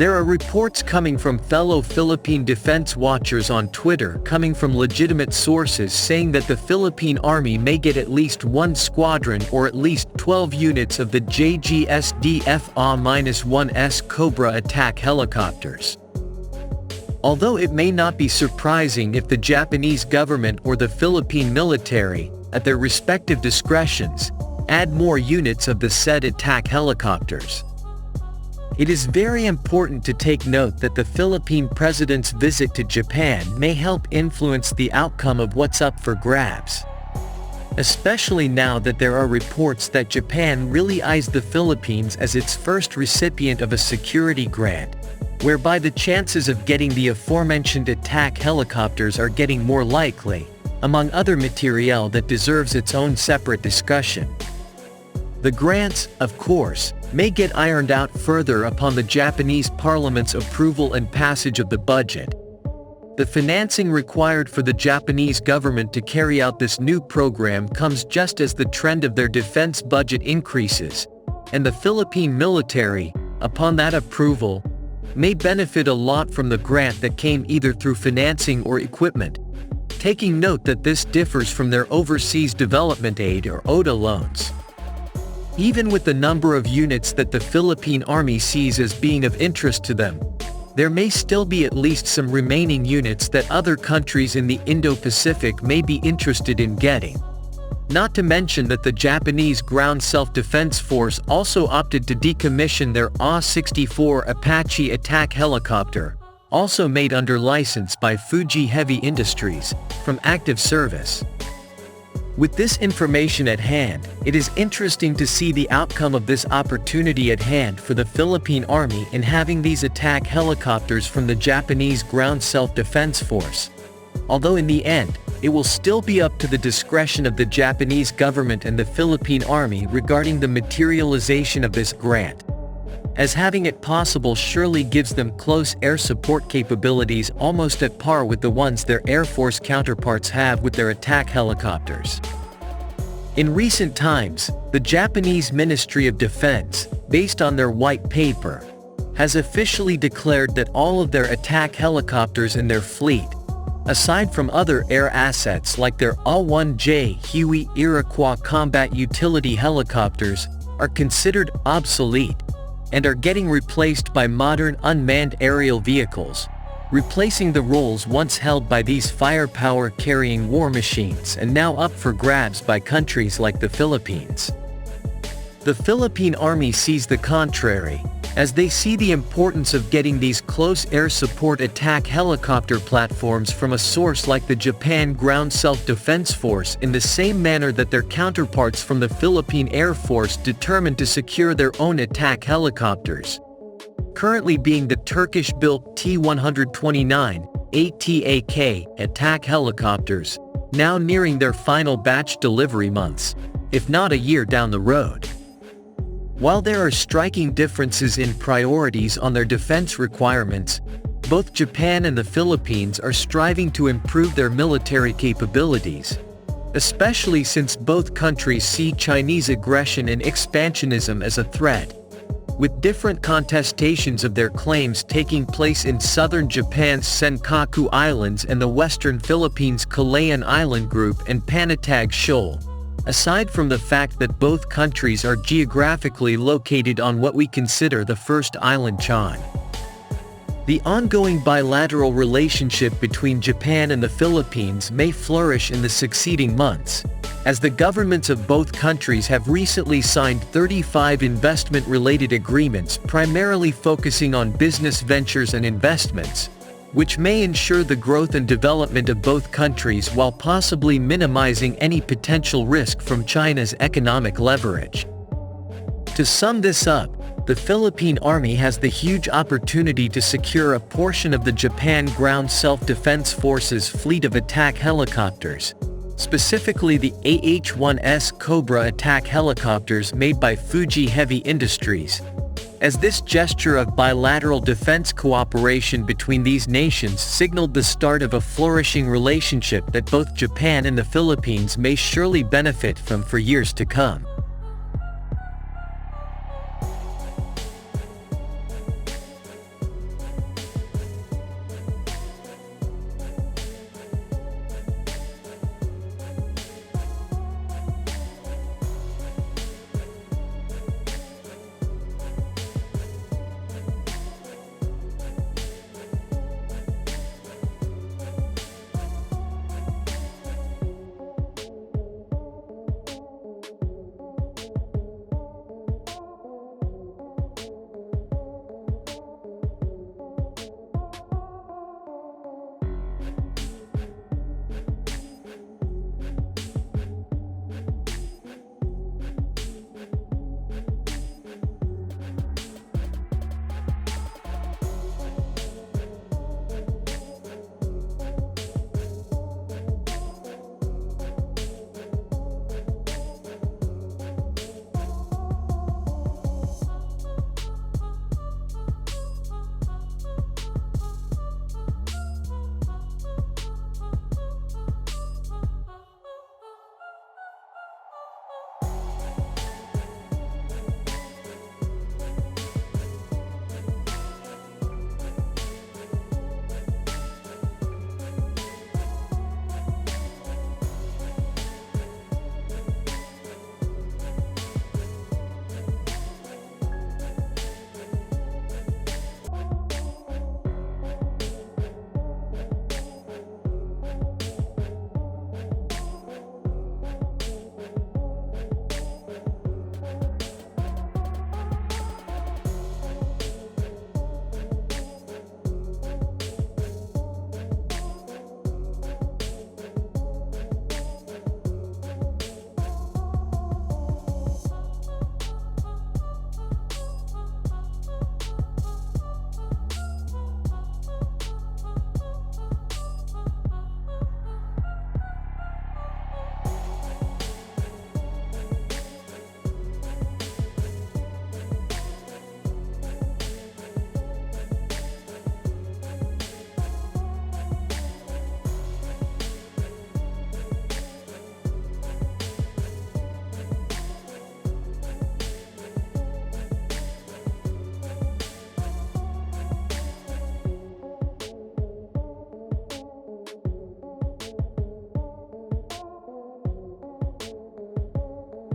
There are reports coming from fellow Philippine defense watchers on Twitter coming from legitimate sources saying that the Philippine Army may get at least one squadron or at least 12 units of the JGSDF-A-1S Cobra attack helicopters. Although it may not be surprising if the Japanese government or the Philippine military, at their respective discretions, add more units of the said attack helicopters. It is very important to take note that the Philippine president's visit to Japan may help influence the outcome of what's up for grabs. Especially now that there are reports that Japan really eyes the Philippines as its first recipient of a security grant, whereby the chances of getting the aforementioned attack helicopters are getting more likely, among other material that deserves its own separate discussion. The grants, of course, may get ironed out further upon the Japanese parliament's approval and passage of the budget. The financing required for the Japanese government to carry out this new program comes just as the trend of their defense budget increases, and the Philippine military, upon that approval, may benefit a lot from the grant that came either through financing or equipment, taking note that this differs from their overseas development aid or ODA loans. Even with the number of units that the Philippine Army sees as being of interest to them, there may still be at least some remaining units that other countries in the Indo-Pacific may be interested in getting. Not to mention that the Japanese Ground Self-Defense Force also opted to decommission their AH-64 Apache attack helicopter, also made under license by Fuji Heavy Industries, from active service. With this information at hand, it is interesting to see the outcome of this opportunity at hand for the Philippine Army in having these attack helicopters from the Japanese Ground Self-Defense Force. Although in the end, it will still be up to the discretion of the Japanese government and the Philippine Army regarding the materialization of this grant, as having it possible surely gives them close air support capabilities almost at par with the ones their Air Force counterparts have with their attack helicopters. In recent times, the Japanese Ministry of Defense, based on their white paper, has officially declared that all of their attack helicopters in their fleet, aside from other air assets like their AH-1J Huey Iroquois combat utility helicopters, are considered obsolete, and are getting replaced by modern unmanned aerial vehicles, replacing the roles once held by these firepower-carrying war machines and now up for grabs by countries like the Philippines. The Philippine Army sees the contrary, as they see the importance of getting these close air support attack helicopter platforms from a source like the Japan Ground Self-Defense Force in the same manner that their counterparts from the Philippine Air Force determined to secure their own attack helicopters, currently being the Turkish-built T-129 ATAK attack helicopters, now nearing their final batch delivery months, if not a year down the road. While there are striking differences in priorities on their defense requirements, both Japan and the Philippines are striving to improve their military capabilities, especially since both countries see Chinese aggression and expansionism as a threat, with different contestations of their claims taking place in southern Japan's Senkaku Islands and the western Philippines' Kalayaan Island Group and Panatag Shoal. Aside from the fact that both countries are geographically located on what we consider the first island chain. The ongoing bilateral relationship between Japan and the Philippines may flourish in the succeeding months, as the governments of both countries have recently signed 35 investment-related agreements primarily focusing on business ventures and investments, which may ensure the growth and development of both countries while possibly minimizing any potential risk from China's economic leverage. To sum this up, the Philippine Army has the huge opportunity to secure a portion of the Japan Ground Self-Defense Force's fleet of attack helicopters, specifically the AH-1S Cobra attack helicopters made by Fuji Heavy Industries, as this gesture of bilateral defense cooperation between these nations signaled the start of a flourishing relationship that both Japan and the Philippines may surely benefit from for years to come.